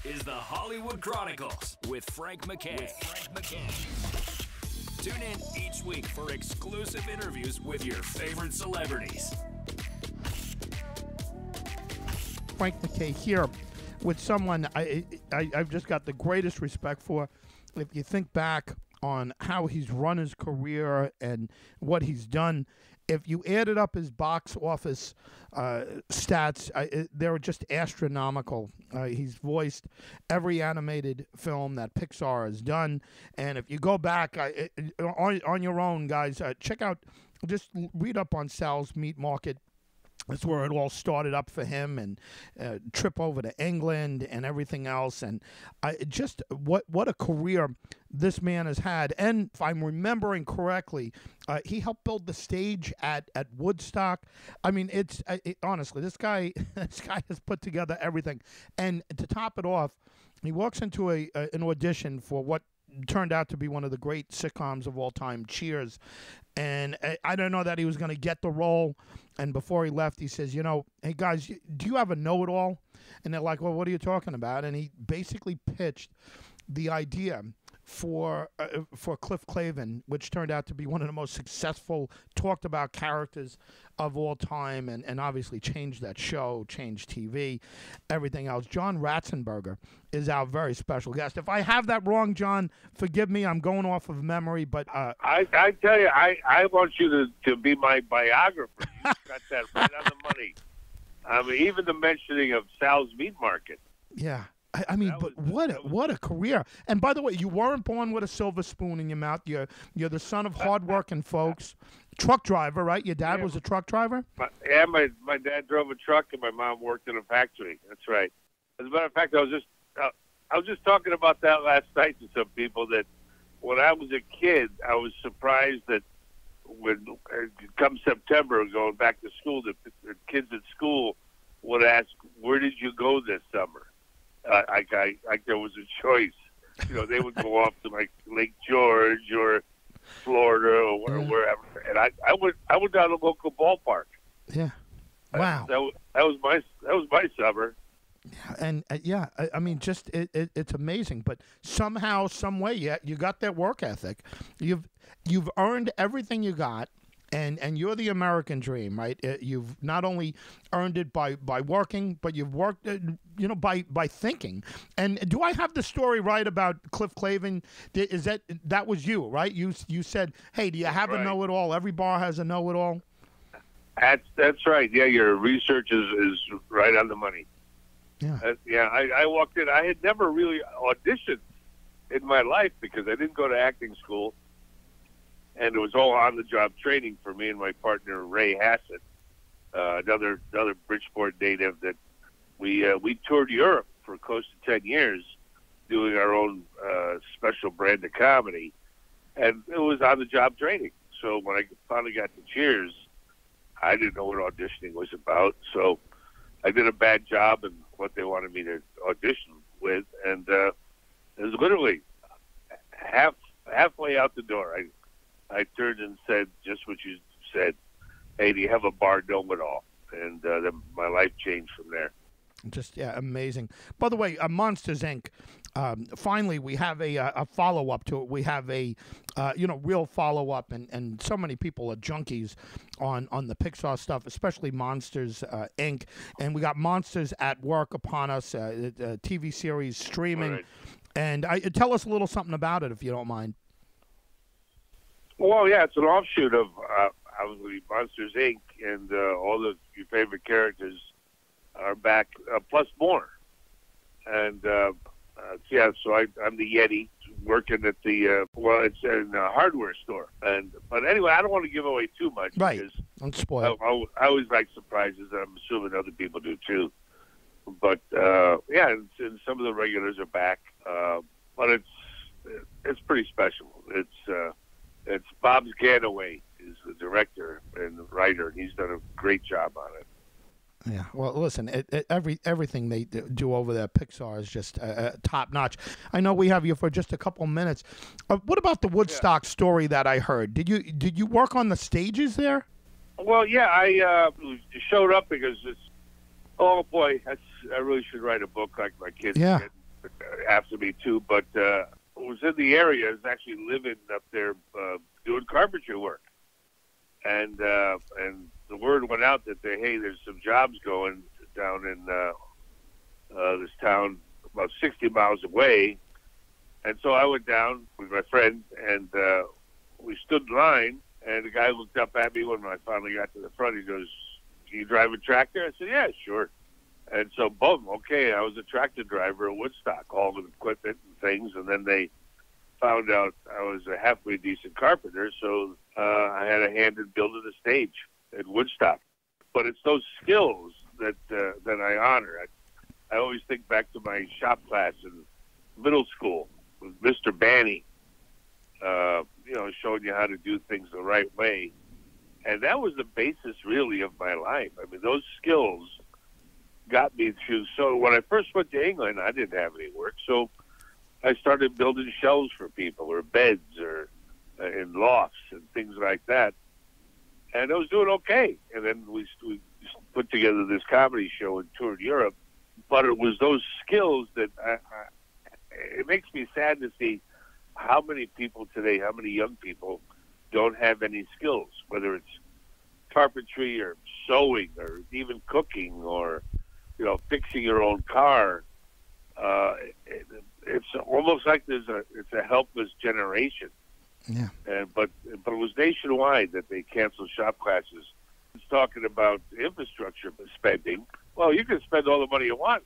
is the Hollywood Chronicles with Frank MacKay. Tune in each week for exclusive interviews with your favorite celebrities. Frank MacKay here with someone I've just got the greatest respect for. If you think back on how he's run his career and what he's done, if you added up his box office stats, they're just astronomical. He's voiced every animated film that Pixar has done. And if you go back on your own, guys, check out, just read up on Sal's Meat Market. That's where it all started up for him, and trip over to England and everything else. And just what a career this man has had. And if I'm remembering correctly, he helped build the stage at Woodstock. I mean, honestly, this guy has put together everything. And to top it off, he walks into an audition for what turned out to be one of the great sitcoms of all time, Cheers. And I don't know that he was going to get the role. And before he left, he says, hey, guys, do you have a know-it-all? And they're like, well, what are you talking about? And he basically pitched the idea for Cliff Clavin, which turned out to be one of the most successful, talked-about characters of all time, and obviously changed that show, changed TV, everything else. John Ratzenberger is our very special guest. If I have that wrong, John, forgive me. I'm going off of memory, but I tell you, I want you to be my biographer. You got that right on the money. I mean, even the mentioning of Sal's Meat Market. Yeah. I mean, but what a career! And by the way, you weren't born with a silver spoon in your mouth. You're the son of hardworking folks. Truck driver, right? Your dad was a truck driver. My dad drove a truck, and my mom worked in a factory. That's right. As a matter of fact, I was just talking about that last night to some people, that when I was a kid, I was surprised that when come September, going back to school, the kids at school would ask, "Where did you go this summer?" Like there was a choice. They would go off to like Lake George or Florida or wherever, and I went down to the local ballpark. Yeah, wow. That was my summer. And I mean, just it's amazing. But somehow, some way, you got that work ethic. You've earned everything you got. And you're the American dream, right? You've not only earned it by working, but you've worked, by thinking. And do I have the story right about Cliff Clavin? Is that was you, right? You said, hey, do you have a know-it-all? Every bar has a know-it-all. That's right. Yeah, your research is right on the money. Yeah. I walked in. I had never really auditioned in my life because I didn't go to acting school. And it was all on-the-job training for me and my partner, Ray Hassett, another Bridgeport native, that we toured Europe for close to 10 years doing our own special brand of comedy. And it was on-the-job training. So when I finally got to Cheers, I didn't know what auditioning was about. So I did a bad job in what they wanted me to audition with. And it was literally halfway out the door. I turned and said just what you said. Hey, do you have a bar know-it-all? And then my life changed from there. Just amazing. By the way, Monsters Inc. Finally, we have a follow-up to it. We have a real follow-up, and so many people are junkies on the Pixar stuff, especially Monsters Inc. And we got Monsters at Work upon us, TV series streaming. Right. And tell us a little something about it, if you don't mind. Well, yeah, it's an offshoot of obviously Monsters Inc. and all of your favorite characters are back, plus more. And so I'm the Yeti working at the it's in a hardware store. But anyway, I don't want to give away too much, right? Because don't spoil. I always like surprises, and I'm assuming other people do too. But and some of the regulars are back, but it's pretty special. It's Bob Ganaway is the director and the writer, and he's done a great job on it. Yeah, well, listen, everything they do over there, Pixar, is just top notch. I know we have you for just a couple minutes. What about the Woodstock story that I heard? Did you work on the stages there? Well, yeah, I showed up because it's. Oh boy, I really should write a book like my kids did. after me too, but was in the area. I was actually living up there doing carpentry work, and the word went out that there's some jobs going down in this town about 60 miles away, and so I went down with my friend, and we stood in line, and the guy looked up at me when I finally got to the front. He goes, "Can you drive a tractor?" I said, "Yeah, sure." And so, boom, okay, I was a tractor driver at Woodstock, all the equipment and things, and then they found out I was a halfway decent carpenter, so I had a hand in building the stage at Woodstock. But it's those skills that I honor. I always think back to my shop class in middle school with Mr. Banny, showing you how to do things the right way. And that was the basis, really, of my life. I mean, those skills got me through. So when I first went to England, I didn't have any work, so I started building shelves for people, or beds, or in lofts and things like that. And I was doing okay. And then we put together this comedy show and toured Europe. But it was those skills that it makes me sad to see how many people today, how many young people don't have any skills, whether it's carpentry or sewing or even cooking or, fixing your own car. It's almost like it's a helpless generation. Yeah. But it was nationwide that they canceled shop classes. It's talking about infrastructure spending. Well, you can spend all the money you want,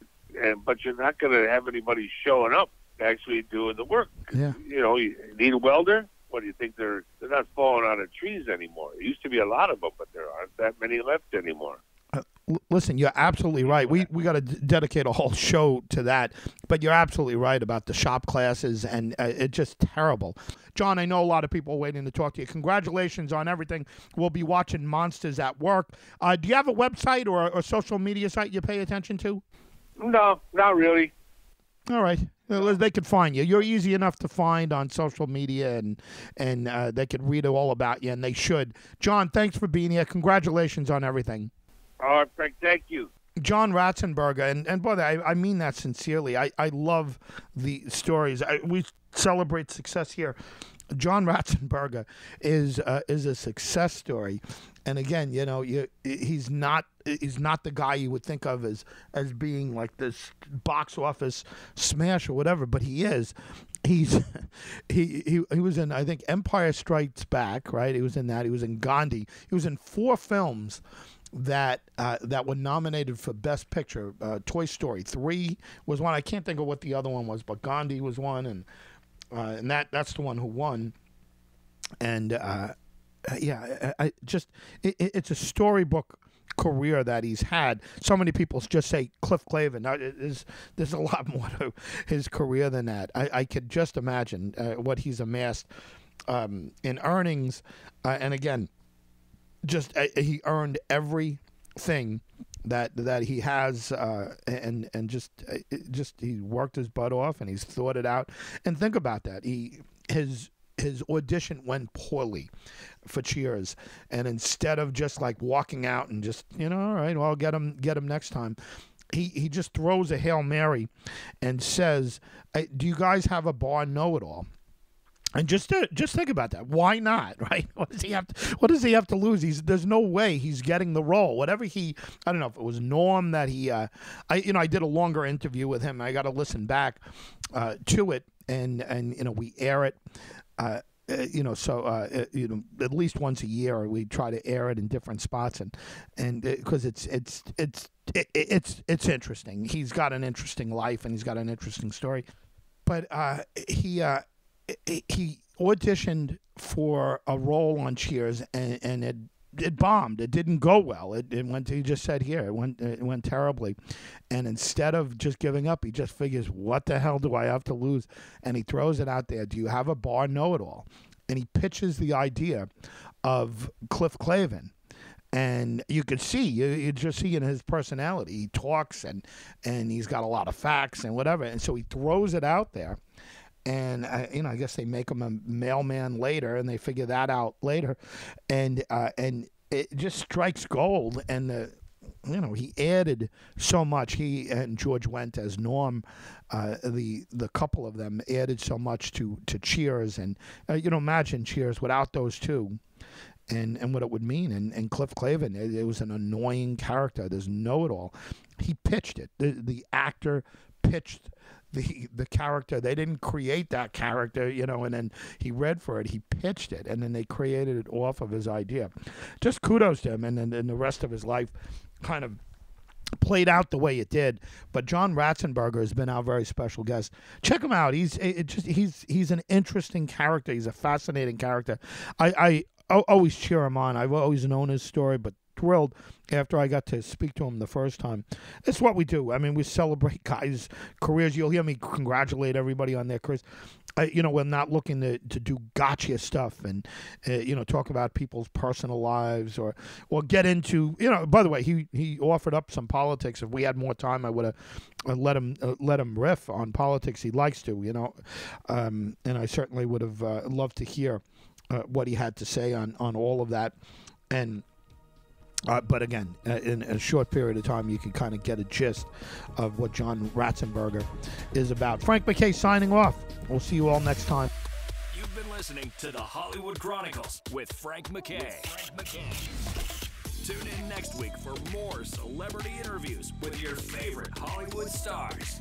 but you're not going to have anybody showing up actually doing the work. Yeah. You need a welder. What do you think? They're not falling out of trees anymore. There used to be a lot of them, but there aren't that many left anymore. Listen, you're absolutely right. We got to dedicate a whole show to that, but you're absolutely right about the shop classes, and it's just terrible. John, I know a lot of people are waiting to talk to you. Congratulations on everything. We'll be watching Monsters at Work. Do you have a website or a social media site you pay attention to? No, not really. All right. They could find you. You're easy enough to find on social media, and they could read all about you, and they should. John, thanks for being here. Congratulations on everything. All right, thank you. John Ratzenberger, and brother, I mean that sincerely. I love the stories. We celebrate success here. John Ratzenberger is a success story, and again, he's not the guy you would think of as being like this box office smash or whatever, but he is. He was in, I think, Empire Strikes Back, right? He was in that. He was in Gandhi. He was in 4 films that were nominated for Best Picture. Toy Story 3 was one. I can't think of what the other one was, but Gandhi was one, and that's the one who won. And it's a storybook career that he's had. So many people just say Cliff Clavin. Now, there's a lot more to his career than that. I could just imagine what he's amassed in earnings, and again, just he earned everything that he has, and just he worked his butt off, and he's thought it out. And think about that. His audition went poorly for Cheers, and instead of just like walking out and just all right, well, I'll get him next time, he just throws a Hail Mary and says, "Do you guys have a bar know-it-all?" And just think about that. Why not, right? What does he have to lose? There's no way he's getting the role. Whatever I don't know if it was Norm that he, I did a longer interview with him. I got to listen back to it, and we air it. At least once a year we try to air it in different spots, and because it's interesting. He's got an interesting life, and he's got an interesting story. But he auditioned for a role on Cheers, and it bombed. It didn't go well. It went. He just said here, it went terribly. And instead of just giving up, he just figures, what the hell do I have to lose? And he throws it out there. Do you have a bar know-it-all? And he pitches the idea of Cliff Clavin. And you could see, you just see in his personality, he talks and he's got a lot of facts and whatever. And so he throws it out there. And I guess they make him a mailman later, and they figure that out later, and it just strikes gold. And he added so much. He and George Wendt as Norm, the couple of them added so much to Cheers, and imagine Cheers without those two, and what it would mean. And Cliff Clavin, it was an annoying character. There's know-it-all. He pitched it. The actor pitched the character. They didn't create that character, and then he read for it. He pitched it, and then they created it off of his idea. Just kudos to him, and then the rest of his life kind of played out the way it did. But John Ratzenberger has been our very special guest. Check him out. He's an interesting character. He's a fascinating character. I always cheer him on. I've always known his story, but thrilled after I got to speak to him the first time. It's what we do. I mean, we celebrate guys' careers. You'll hear me congratulate everybody on their careers. We're not looking to do gotcha stuff and, talk about people's personal lives or get into, by the way, he offered up some politics. If we had more time, I would have let him riff on politics. He likes to, and I certainly would have loved to hear what he had to say on all of that. And but again, in a short period of time, you can kind of get a gist of what John Ratzenberger is about. Frank MacKay signing off. We'll see you all next time. You've been listening to the Hollywood Chronicles with Frank MacKay. Tune in next week for more celebrity interviews with your favorite Hollywood stars.